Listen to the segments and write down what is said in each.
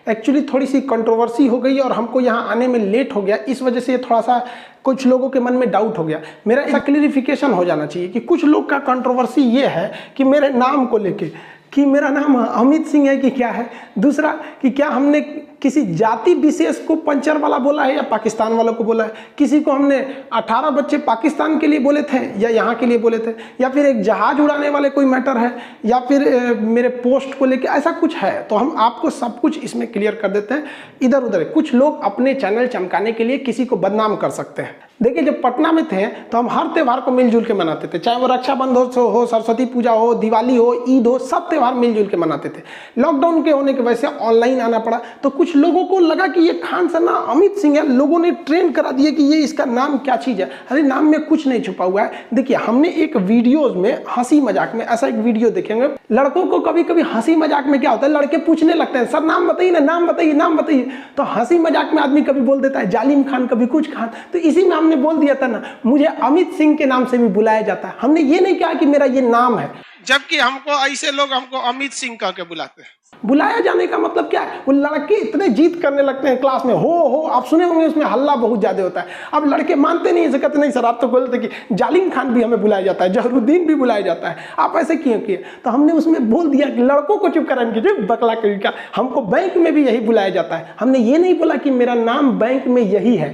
Actually थोड़ी सी controversy हो गई और हमको यहाँ आने में लेट हो गया, इस वजह से थोड़ा सा कुछ लोगों के मन में डाउट हो गया। मेरा ऐसा क्लियरिफिकेशन हो जाना चाहिए कि कुछ लोग का कंट्रोवर्सी ये है कि मेरे नाम को लेके कि मेरा नाम अमित सिंह है कि क्या है, दूसरा कि क्या हमने किसी जाति विशेष को पंचर वाला बोला है या पाकिस्तान वालों को बोला है, किसी को हमने 18 बच्चे पाकिस्तान के लिए बोले थे या यहाँ के लिए बोले थे, या फिर एक जहाज उड़ाने वाले कोई मैटर है, या फिर मेरे पोस्ट को लेके ऐसा कुछ है। तो हम आपको सब कुछ इसमें क्लियर कर देते हैं। इधर उधर कुछ लोग अपने चैनल चमकाने के लिए किसी को बदनाम कर सकते हैं। देखिए, जब पटना में थे तो हम हर त्यौहार को मिलजुल के मनाते थे, चाहे वो रक्षाबंधन हो, सरस्वती पूजा हो, दिवाली हो, ईद हो, सब त्यौहार मिलजुल के मनाते थे। लॉकडाउन के होने की वजह से ऑनलाइन आना पड़ा, तो कुछ लोगों को लगा कि ये खान सर ना अमित सिंह है, लोगों ने ट्रेन करा दिया कि ये इसका नाम क्या चीज़ है। अरे नाम में कुछ नहीं छुपा हुआ है। देखिए, हमने एक वीडियोज में हंसी मजाक में ऐसा एक वीडियो देखेंगे, लड़कों को कभी कभी हंसी मजाक में क्या होता है, लड़के पूछने लगते हैं सर नाम बताइए ना, नाम बताइए, नाम बताइए। तो हंसी मजाक में आदमी कभी बोल देता है जालिम खान, कभी कुछ खान। तो इसी में हमने बोल दिया था ना, मुझे अमित सिंह के नाम से भी बुलाया जाता है। हमने ये नहीं कहा कि मेरा ये नाम है, जबकि हमको ऐसे लोग हमको अमित सिंह कह के बुलाते हैं। बुलाया जाने का मतलब क्या है, वो लड़के इतने जीत करने लगते हैं क्लास में, हो आप सुने होंगे, उसमें हल्ला बहुत ज्यादा होता है। अब लड़के मानते नहीं, कहते नहीं सर आप तो बोलते कि जालिम खान भी हमें बुलाया जाता है, जहरुद्दीन भी बुलाया जाता है, आप ऐसे क्यों किए। तो हमने उसमें बोल दिया कि लड़कों को चुप कराने की बकला का, हमको बैंक में भी यही बुलाया जाता है। हमने ये नहीं बोला कि मेरा नाम बैंक में यही है।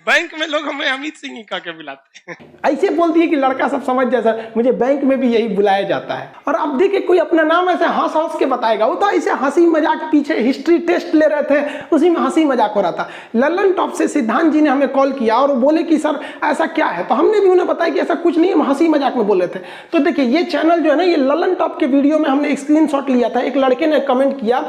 बैंक में लोग हमें अमित सिंह ही कह के बुलाते हैं। ऐसे बोल दिए कि लड़का सब समझ जाए सर, मुझे बैंक में भी यही बुलाया जाता है। और अब देखिए, कोई अपना नाम ऐसे हंस हंस के बताएगा, वो तो ऐसे हंसी मजाक, पीछे हिस्ट्री टेस्ट ले रहे थे, उसी में हंसी मजाक हो रहा था। ललन टॉप से सिद्धांत जी ने हमें कॉल किया और वो बोले कि सर ऐसा क्या है, तो हमने भी उन्हें बताया कि ऐसा कुछ नहीं, हम हंसी मजाक में बोले थे। तो देखिए, ये चैनल जो है ना, ये ललन टॉप के वीडियो में हमने एक स्क्रीनशॉट लिया था। एक लड़के ने कमेंट किया,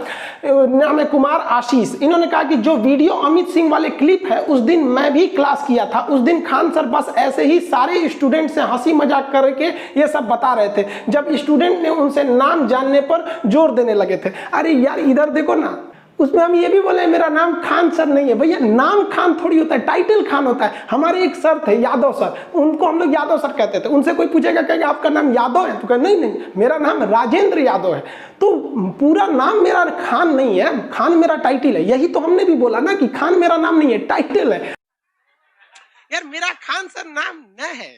नाम है कुमार आशीष, इन्होंने कहा कि जो वीडियो अमित सिंह वाले क्लिप है, उस दिन मैं भी क्लास किया था। उस दिन खान सर बस ऐसे ही सारे स्टूडेंट से हंसी मजाक करके ये सब बता रहे थे, जब स्टूडेंट ने उनसे नाम जानने पर जोर देने लगे थे। अरे यार इधर देखो ना, उसमें हम ये भी बोले मेरा नाम खान सर नहीं है। भैया नाम खान थोड़ी होता है, टाइटल खान होता है। हमारे एक सर थे यादव सर, उनको हम लोग यादव सर कहते थे। उनसे कोई पूछेगा कहेगा आपका नाम यादव है, तो कहे नहीं मेरा नाम राजेंद्र यादव है। तो पूरा नाम मेरा खान नहीं है, खान मेरा टाइटल है। यही तो हमने भी बोला ना कि खान मेरा नाम नहीं है, टाइटल है। यार मेरा खान सर नाम न है।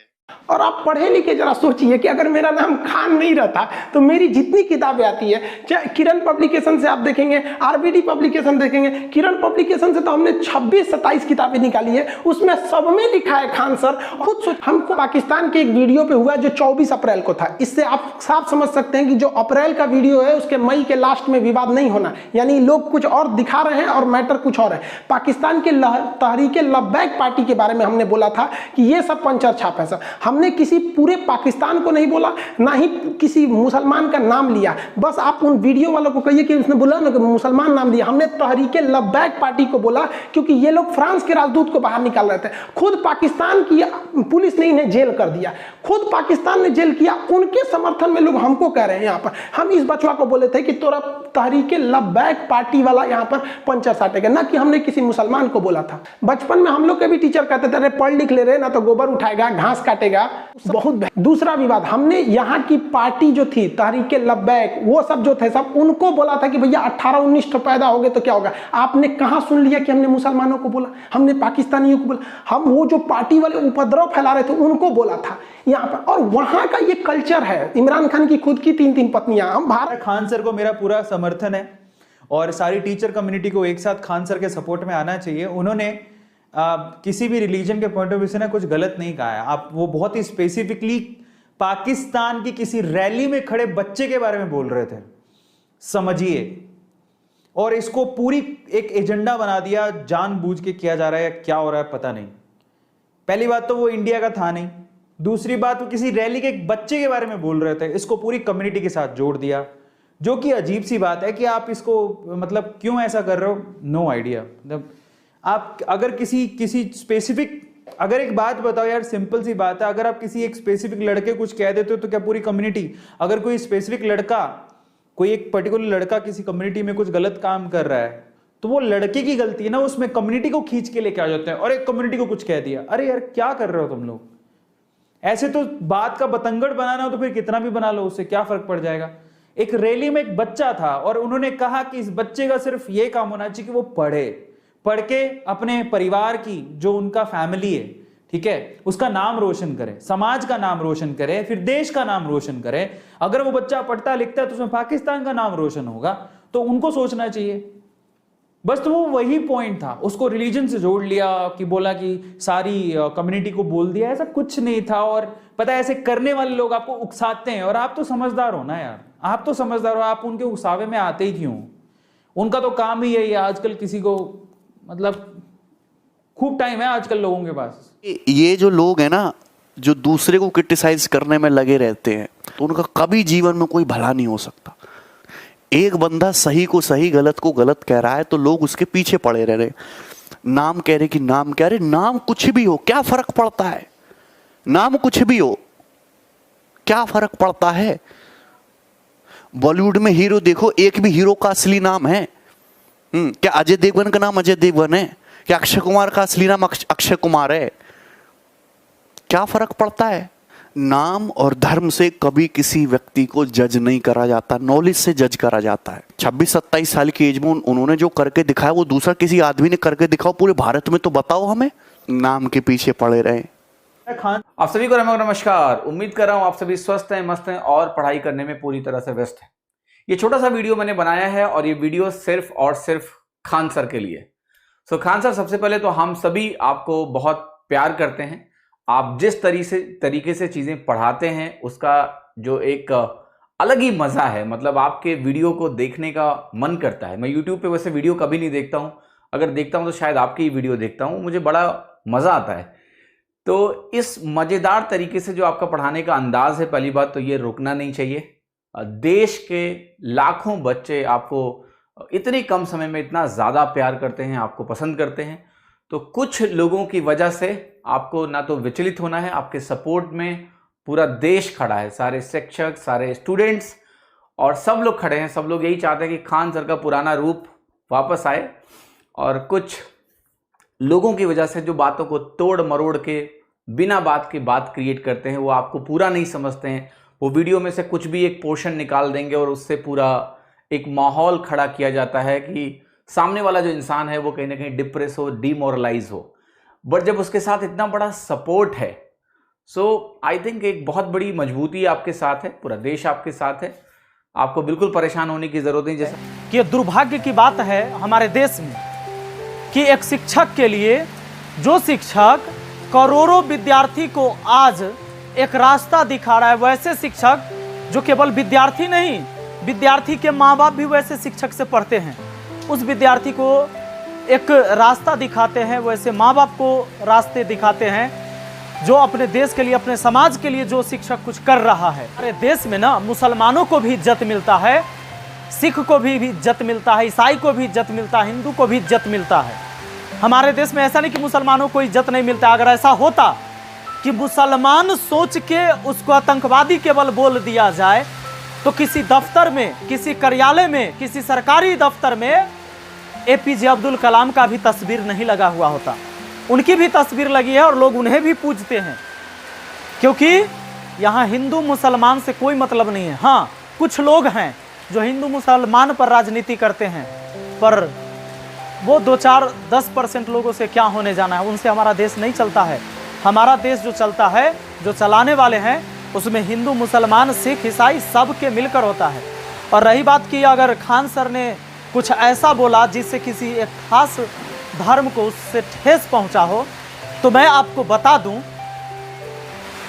और आप पढ़े लिखे जरा सोचिए कि अगर मेरा नाम खान नहीं रहता तो मेरी जितनी किताबें आती है, चाहे किरण पब्लिकेशन से आप देखेंगे, आरबीडी पब्लिकेशन देखेंगे, किरण पब्लिकेशन से तो हमने 26-27 किताबें निकाली है, उसमें सब में लिखा है खान सर। खुद सोच, हमको पाकिस्तान के एक वीडियो पे हुआ जो 24 अप्रैल को था। इससे आप साफ समझ सकते हैं कि जो अप्रैल का वीडियो है उसके मई के लास्ट में विवाद नहीं होना, यानी लोग कुछ और दिखा रहे हैं और मैटर कुछ और है। पाकिस्तान के तहरीक लब्बैक पार्टी के बारे में हमने बोला था कि ये सब पंचर छाप है सर। हमने किसी पूरे पाकिस्तान को नहीं बोला, ना ही किसी मुसलमान का नाम लिया। बस आप उन वीडियो वालों को कहिए कि उसने बोला ना कि मुसलमान नाम दिया। हमने तहरीक लब्बैक पार्टी को बोला क्योंकि ये लोग फ्रांस के राजदूत को बाहर निकाल रहे थे। खुद पाकिस्तान की पुलिस ने इन्हें जेल कर दिया, खुद पाकिस्तान ने जेल किया। उनके समर्थन में लोग हमको कह रहे हैं यहाँ पर। हम इस बचवा को बोले थे कि तोरा तहरीक लब्बैक पार्टी वाला यहाँ पर पंचर साटेगा, ना कि हमने किसी मुसलमान को बोला था। बचपन में हम लोग के भी टीचर कहते थे अरे पढ़ लिख ले रहे ना तो गोबर उठाएगा, घास काटेगा, बहुत। दूसरा विवाद, हमने यहाँ की पार्टी जो थी तहरीक लब्बैक, वो सब जो थे सब उनको बोला था कि भैया 18-19 तो पैदा हो गए तो क्या होगा। आपने कहाँ सुन लिया कि हमने मुसलमानों को बोला, हमने पाकिस्तानियों को बोला। हम वो जो पार्टी वाले उपद्रव फैला रहे थे उनको बोला था यहाँ पर। और वहाँ का ये कल्चर है। इमरान खान की खुद की 3-3 पत्नियां। हम भारत खान सर को मेरा पूरा समर्थन है और सारी टीचर कम्युनिटी को एक साथ खान सर के सपोर्ट में आना चाहिए। उन्होंने किसी भी रिलीजन के पॉइंट ऑफ व्यू से ना कुछ गलत नहीं कहा है। आप वो बहुत ही स्पेसिफिकली पाकिस्तान की किसी रैली में खड़े बच्चे के बारे में बोल रहे थे, समझिए। और इसको पूरी एक एजेंडा बना दिया, जानबूझ के किया जा रहा है, क्या हो रहा है पता नहीं। पहली बात तो वो इंडिया का था नहीं, दूसरी बात वो किसी रैली के एक बच्चे के बारे में बोल रहे थे, इसको पूरी कम्युनिटी के साथ जोड़ दिया, जो कि अजीब सी बात है कि आप इसको मतलब क्यों ऐसा कर रहे हो, नो आइडिया। मतलब आप अगर किसी स्पेसिफिक, अगर एक बात बताओ यार, सिंपल सी बात है, अगर आप किसी एक स्पेसिफिक लड़के कुछ कह देते हो तो क्या पूरी कम्युनिटी, अगर कोई स्पेसिफिक लड़का, कोई एक पर्टिकुलर लड़का किसी कम्युनिटी में कुछ गलत काम कर रहा है तो वो लड़के की गलती है ना, उसमें कम्युनिटी को खींच के लेके आ जाते हैं और एक कम्युनिटी को कुछ कह दिया। अरे यार क्या कर रहे हो तुम लोग। ऐसे तो बात का बतंगड़ बनाना हो तो फिर कितना भी बना लो, उससे क्या फर्क पड़ जाएगा। एक रैली में एक बच्चा था और उन्होंने कहा कि इस बच्चे का सिर्फ ये काम होना चाहिए कि वो पढ़ के अपने परिवार की, जो उनका फैमिली है, ठीक है, उसका नाम रोशन करे, समाज का नाम रोशन करे, फिर देश का नाम रोशन करे। अगर वो बच्चा पढ़ता लिखता है तो उसमें पाकिस्तान का नाम रोशन होगा, तो उनको सोचना चाहिए। बस तो वो वही पॉइंट था, उसको रिलीजन से जोड़ लिया कि बोला कि सारी कम्युनिटी को बोल दिया, ऐसा कुछ नहीं था। और पता है ऐसे करने वाले लोग आपको उकसाते हैं, और आप तो समझदार हो ना यार, आप तो समझदार हो, आप उनके उकसावे में आते ही क्यों? उनका तो काम ही यही है आजकल, किसी को मतलब खूब टाइम है आजकल लोगों के पास। ये जो लोग हैं ना, जो दूसरे को क्रिटिसाइज करने में लगे रहते हैं, तो उनका कभी जीवन में कोई भला नहीं हो सकता। एक बंदा सही को सही, गलत को गलत कह रहा है तो लोग उसके पीछे पड़े रह रहे, नाम कह रहे कि नाम कह रहे, नाम कुछ भी हो क्या फर्क पड़ता है? नाम कुछ भी हो क्या फर्क पड़ता है? बॉलीवुड में हीरो देखो, एक भी हीरो का असली नाम है? क्या अजय देवगन का नाम अजय देवगन है? क्या अक्षय कुमार का असली नाम अक्षय कुमार है? क्या फर्क पड़ता है? नाम और धर्म से कभी किसी व्यक्ति को जज नहीं करा जाता, नॉलेज से जज करा जाता है। 26-27 साल की एज में उन्होंने जो करके दिखाया वो दूसरा किसी आदमी ने करके दिखाओ पूरे भारत में, तो बताओ हमें। नाम के पीछे पड़े रहे। आप सभी को नमस्कार। उम्मीद कर रहा हूं आप सभी स्वस्थ हैं, मस्त हैं और पढ़ाई करने में पूरी तरह से व्यस्त हैं। ये छोटा सा वीडियो मैंने बनाया है और ये वीडियो सिर्फ और सिर्फ खान सर के लिए। सो खान सर, सबसे पहले तो हम सभी आपको बहुत प्यार करते हैं। आप जिस तरीके से चीजें पढ़ाते हैं उसका जो एक अलग ही मजा है, मतलब आपके वीडियो को देखने का मन करता है। मैं यूट्यूब पे वैसे वीडियो कभी नहीं देखता हूं, अगर देखता हूं तो शायद आपकी ही वीडियो देखता हूं, मुझे बड़ा मजा आता है। तो इस मजेदार तरीके से जो आपका पढ़ाने का अंदाज है, पहली बात तो ये रुकना नहीं चाहिए। देश के लाखों बच्चे आपको इतने कम समय में इतना ज्यादा प्यार करते हैं, आपको पसंद करते हैं। तो कुछ लोगों की वजह से आपको ना तो विचलित होना है, आपके सपोर्ट में पूरा देश खड़ा है, सारे शिक्षक, सारे स्टूडेंट्स और सब लोग खड़े हैं। सब लोग यही चाहते हैं कि खान सर का पुराना रूप वापस आए। और कुछ लोगों की वजह से जो बातों को तोड़ मरोड़ के बिना बात के बात क्रिएट करते हैं, वो आपको पूरा नहीं समझते हैं। वो वीडियो में से कुछ भी एक पोर्शन निकाल देंगे और उससे पूरा एक माहौल खड़ा किया जाता है कि सामने वाला जो इंसान है वो कहीं ना कहीं डिप्रेस हो, डिमोरलाइज हो। बट जब उसके साथ इतना बड़ा सपोर्ट है, सो आई थिंक एक बहुत बड़ी मजबूती आपके साथ है, पूरा देश आपके साथ है। आपको बिल्कुल परेशान होने की जरूरत नहीं। जैसा कि ये दुर्भाग्य की बात है हमारे देश में कि एक शिक्षक के लिए, जो शिक्षक करोड़ों विद्यार्थी को आज एक रास्ता दिखा रहा है, वैसे शिक्षक जो केवल विद्यार्थी नहीं, विद्यार्थी के माँ बाप भी वैसे शिक्षक से पढ़ते हैं, उस विद्यार्थी को एक रास्ता दिखाते हैं, वैसे माँ बाप को रास्ते दिखाते हैं। जो अपने देश के लिए, अपने समाज के लिए जो शिक्षक कुछ कर रहा है, हमारे देश में ना मुसलमानों को भी इज्जत मिलता है, सिख को भी इज्जत मिलता है, ईसाई को भी इज्जत मिलता है, हिंदू को भी इज्जत मिलता है। हमारे देश में ऐसा नहीं कि मुसलमानों को इज्जत नहीं मिलता। अगर ऐसा होता कि मुसलमान सोच के उसको आतंकवादी केवल बोल दिया जाए तो किसी दफ्तर में, किसी कार्यालय में, किसी सरकारी दफ्तर में APJ अब्दुल कलाम का भी तस्वीर नहीं लगा हुआ होता। उनकी भी तस्वीर लगी है और लोग उन्हें भी पूजते हैं, क्योंकि यहाँ हिंदू मुसलमान से कोई मतलब नहीं है। हाँ, कुछ लोग हैं जो हिंदू मुसलमान पर राजनीति करते हैं, पर वो 2-4-10% लोगों से क्या होने जाना है, उनसे हमारा देश नहीं चलता है। हमारा देश जो चलता है, जो चलाने वाले हैं, उसमें हिंदू, मुसलमान, सिख, ईसाई सब के मिलकर होता है। और रही बात कि अगर खान सर ने कुछ ऐसा बोला जिससे किसी एक खास धर्म को उससे ठेस पहुंचा हो, तो मैं आपको बता दूं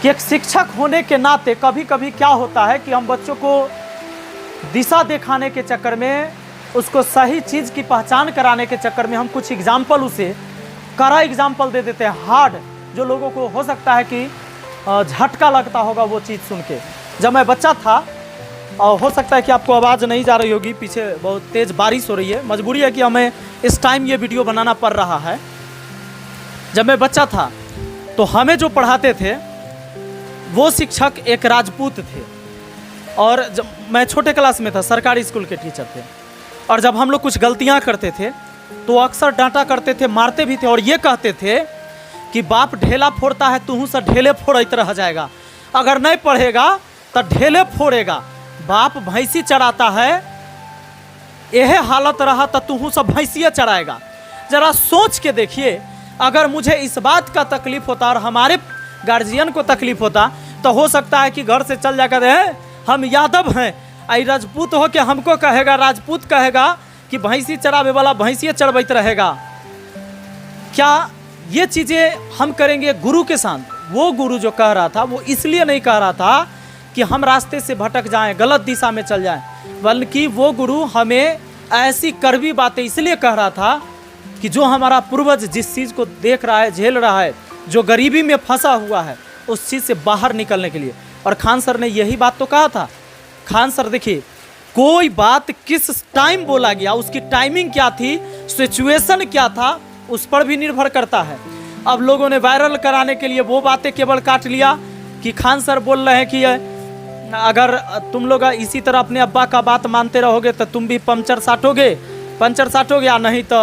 कि एक शिक्षक होने के नाते कभी कभी क्या होता है कि हम बच्चों को दिशा दिखाने के चक्कर में, उसको सही चीज़ की पहचान कराने के चक्कर में हम कुछ एग्जाम्पल, उसे कड़ा एग्जाम्पल दे देते हैं, हार्ड, जो लोगों को हो सकता है कि झटका लगता होगा वो चीज़ सुन के। जब मैं बच्चा था, और हो सकता है कि आपको आवाज़ नहीं जा रही होगी, पीछे बहुत तेज़ बारिश हो रही है, मजबूरी है कि हमें इस टाइम ये वीडियो बनाना पड़ रहा है। जब मैं बच्चा था तो हमें जो पढ़ाते थे वो शिक्षक एक राजपूत थे, और जब मैं छोटे क्लास में था, सरकारी स्कूल के टीचर थे, और जब हम लोग कुछ गलतियाँ करते थे तो अक्सर डांटा करते थे, मारते भी थे, और ये कहते थे कि बाप ढेला फोड़ता है, तू से ढेले फोड़ते रह जाएगा, अगर नहीं पढ़ेगा तो ढेले फोड़ेगा। बाप भैंसी चराता है, यह हालत रहा तो तू सब भैंसिया चराएगा। जरा सोच के देखिए, अगर मुझे इस बात का तकलीफ होता और हमारे गार्जियन को तकलीफ होता तो हो सकता है कि घर से चल जाकर हम यादव हैं, आई राजपूत हो के हमको कहेगा, राजपूत कहेगा कि भैंसी चरावे वाला भैंसिया चरबैत रहेगा। क्या ये चीज़ें हम करेंगे गुरु के साथ? वो गुरु जो कह रहा था वो इसलिए नहीं कह रहा था कि हम रास्ते से भटक जाएं, गलत दिशा में चल जाएं, बल्कि वो गुरु हमें ऐसी कड़वी बातें इसलिए कह रहा था कि जो हमारा पूर्वज जिस चीज़ को देख रहा है, झेल रहा है, जो गरीबी में फंसा हुआ है, उस चीज़ से बाहर निकलने के लिए। और खान सर ने यही बात तो कहा था। खान सर देखिए, कोई बात किस टाइम बोला गया, उसकी टाइमिंग क्या थी, सिचुएशन क्या था, उस पर भी निर्भर करता है। अब लोगों ने वायरल कराने के लिए वो बातें केवल काट लिया कि खान सर बोल रहे हैं कि अगर तुम लोग इसी तरह अपने अब्बा का बात मानते रहोगे तो तुम भी पंचर साटोगे या नहीं तो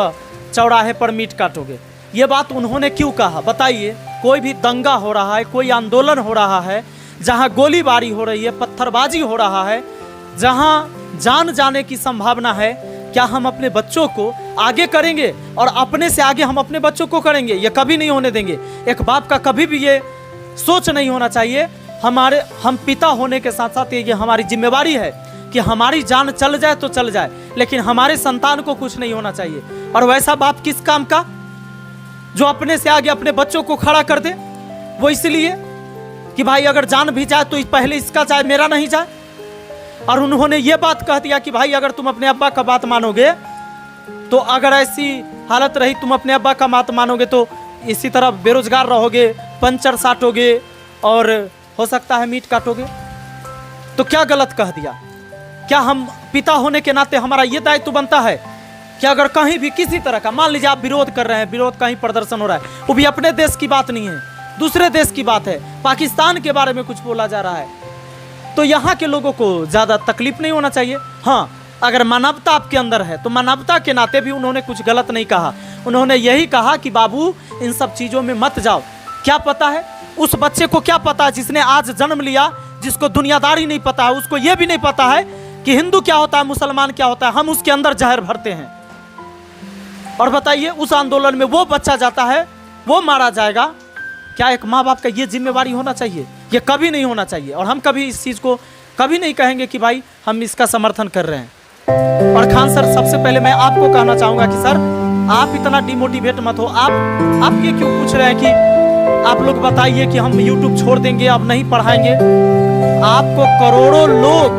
चौराहे पर मीट काटोगे। ये बात उन्होंने क्यों कहा बताइए? कोई भी दंगा हो रहा है, कोई आंदोलन हो रहा है, जहां गोलीबारी हो रही है, पत्थरबाजी हो रहा है, जहां जान जाने की संभावना है, क्या हम अपने बच्चों को आगे करेंगे और अपने से आगे हम अपने बच्चों को करेंगे? ये कभी नहीं होने देंगे। एक बाप का कभी भी ये सोच नहीं होना चाहिए। हम पिता होने के साथ साथ ये हमारी जिम्मेवारी है कि हमारी जान चल जाए तो चल जाए, लेकिन हमारे संतान को कुछ नहीं होना चाहिए। और वैसा बाप किस काम का जो अपने से आगे अपने बच्चों को खड़ा कर दे? वो इसलिए कि भाई अगर जान भी जाए तो पहले इसका जाए, मेरा नहीं जाए। और उन्होंने ये बात कह दिया कि भाई अगर तुम अपने अब्बा का बात मानोगे तो अगर ऐसी हालत रही, तुम अपने अब्बा का बात मानोगे तो इसी तरह बेरोजगार रहोगे, पंचर साटोगे और हो सकता है मीट काटोगे। तो क्या गलत कह दिया? क्या हम पिता होने के नाते हमारा ये दायित्व बनता है कि अगर कहीं भी किसी तरह का, मान लीजिए आप विरोध कर रहे हैं, विरोध कहीं प्रदर्शन हो रहा है, वो भी अपने देश की बात नहीं है, दूसरे देश की बात है, पाकिस्तान के बारे में कुछ बोला जा रहा है, तो यहाँ के लोगों को ज़्यादा तकलीफ नहीं होना चाहिए। हाँ, अगर मानवता आपके अंदर है तो मानवता के नाते भी उन्होंने कुछ गलत नहीं कहा। उन्होंने यही कहा कि बाबू इन सब चीज़ों में मत जाओ। क्या पता है उस बच्चे को, क्या पता है जिसने आज जन्म लिया, जिसको दुनियादारी नहीं पता है, उसको यह भी नहीं पता है कि हिंदू क्या होता है, मुसलमान क्या होता है, हम उसके अंदर जहर भरते हैं। और बताइए उस आंदोलन में वो बच्चा जाता है, वो मारा जाएगा। क्या एक माँ बाप का ये जिम्मेवारी होना चाहिए? ये कभी नहीं होना चाहिए। और हम कभी इस चीज़ को कभी नहीं कहेंगे कि भाई हम इसका समर्थन कर रहे हैं। और खान सर, सबसे पहले मैं आपको कहना चाहूँगा कि सर आप इतना डिमोटिवेट मत हो। आप ये क्यों पूछ रहे हैं कि आप लोग बताइए कि हम YouTube छोड़ देंगे, अब नहीं पढ़ाएंगे? आपको करोड़ों लोग,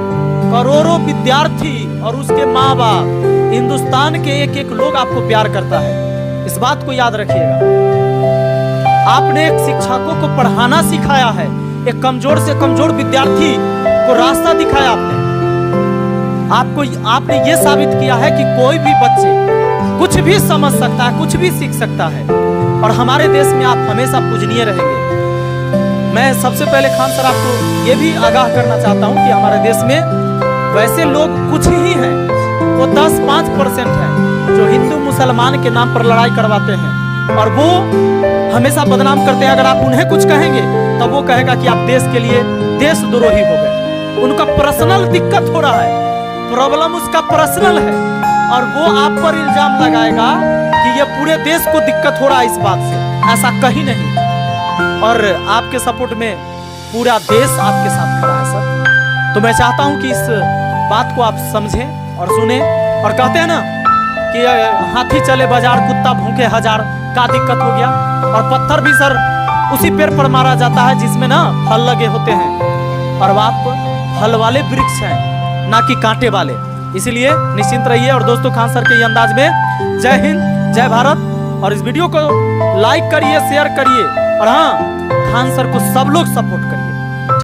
करोड़ों विद्यार्थी और उसके माँ बाप, हिंदुस्तान के एक एक लोग आपको प्यार करता है। इस बात को याद रखिएगा। आपने एक शिक्षकों को पढ़ाना सिखाया है, एक कमजोर से कमजोर विद्यार्थी को रास्ता दिखाया आपने ये साबित किया है कि कोई भी बच्चे कुछ भी समझ सकता है, कुछ भी सीख सकता है। और हमारे देश में आप हमेशा पूजनीय रहेंगे। मैं सबसे पहले खान सर आपको ये भी आगाह करना चाहता हूँ कि हमारे देश में वैसे लोग कुछ ही हैं, वो 10-5% हैं जो हिंदू मुसलमान के नाम पर लड़ाई करवाते हैं और वो हमेशा बदनाम करते हैं। अगर आप उन्हें कुछ कहेंगे तो वो कहेगा कि आप देश के लिए देशद्रोही हो गए। उनका पर्सनल दिक्कत हो रहा है, प्रॉब्लम उसका पर्सनल है, और वो आप पर इल्जाम लगाएगा कि ये पूरे देश को दिक्कत हो रहा है इस बात से। ऐसा कहीं नहीं। और आपके सपोर्ट में पूरा देश आपके साथ खड़ा है सर। तो मैं चाहता हूं कि इस बात को आप समझें और सुने। और कहते हैं ना कि हाथी चले बाजार, कुत्ता भूखे हजार, का दिक्कत हो गया। और पत्थर भी सर उसी पेड़ पर मारा जाता है जिसमें ना फल लगे होते हैं, और आप फल वाले वृक्ष हैं, ना कि कांटे वाले। इसलिए निश्चिंत रहिए। और दोस्तों, खान सर के ये अंदाज में जय हिंद, जय भारत। और इस वीडियो को लाइक करिए, शेयर करिए, और हाँ, खान सर को सब लोग सपोर्ट करिए।